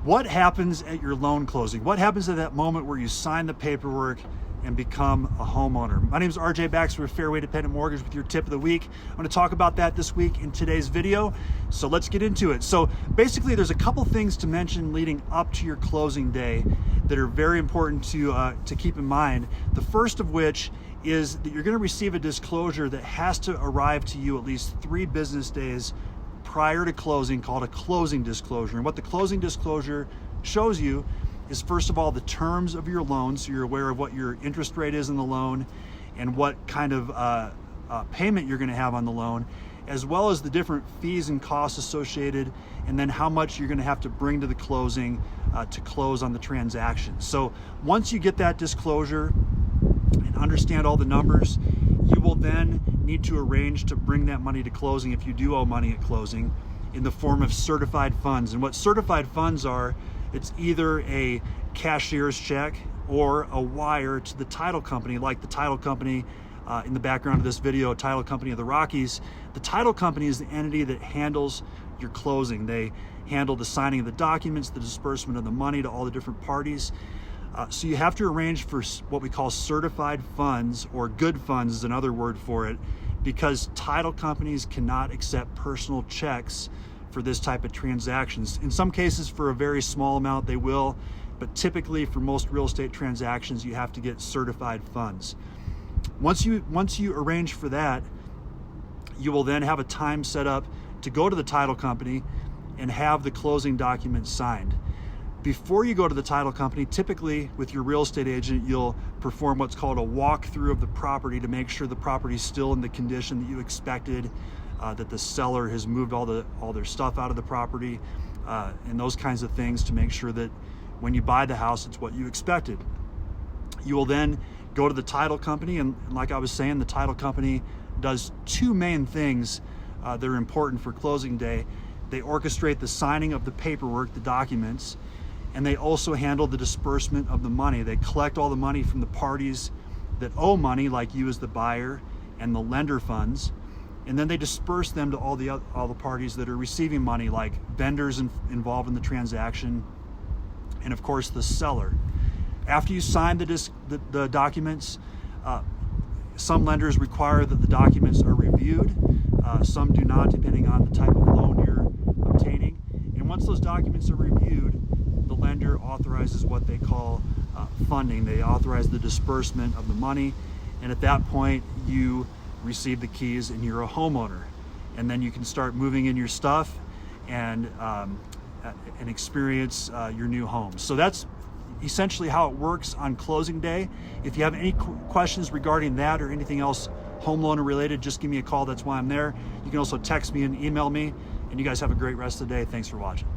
What happens at your loan closing? What happens at that moment where you sign the paperwork and become a homeowner? My name is RJ Baxter with Fairway Dependent Mortgage with your tip of the week. I'm going to talk about that this week in today's video. So let's get into it. So basically there's a couple things to mention leading up to your closing day that are very important to keep in mind. The first of which is that you're going to receive a disclosure that has to arrive to you at least 3 business days prior to closing, called a closing disclosure. And what the closing disclosure shows you is, first of all, the terms of your loan, so you're aware of what your interest rate is in the loan and what kind of payment you're going to have on the loan, as well as the different fees and costs associated, and then how much you're going to have to bring to the closing to close on the transaction. So once you get that disclosure and understand all the numbers, you will then need to arrange to bring that money to closing if you do owe money at closing in the form of certified funds. And what certified funds are, it's either a cashier's check or a wire to the title company, like the title company in the background of this video, Title Company of the Rockies. The title company is the entity that handles your closing. They handle the signing of the documents, the disbursement of the money to all the different parties. So you have to arrange for what we call certified funds, or good funds is another word for it, because title companies cannot accept personal checks for this type of transactions. In some cases, for a very small amount, they will, but typically for most real estate transactions, you have to get certified funds. Once you arrange for that, you will then have a time set up to go to the title company and have the closing documents signed. Before you go to the title company, typically with your real estate agent, you'll perform what's called a walkthrough of the property to make sure the property is still in the condition that you expected, that the seller has moved all their stuff out of the property, and those kinds of things, to make sure that when you buy the house, it's what you expected. You will then go to the title company, and like I was saying, the title company does 2 main things that are important for closing day. They orchestrate the signing of the paperwork, the documents, and they also handle the disbursement of the money. They collect all the money from the parties that owe money, like you as the buyer, and the lender funds, and then they disperse them to all the parties that are receiving money, like vendors involved in the transaction, and of course the seller. After you sign the documents, some lenders require that the documents are reviewed. Some do not, depending on the type of loan you're obtaining. And once those documents are reviewed, the lender authorizes what they call funding. They authorize the disbursement of the money, and at that point you receive the keys and you're a homeowner. And then you can start moving in your stuff and experience your new home. So that's essentially how it works on closing day. If you have any questions regarding that or anything else home loan related, just give me a call. That's why I'm there. You can also text me and email me. And you guys have a great rest of the day. Thanks for watching.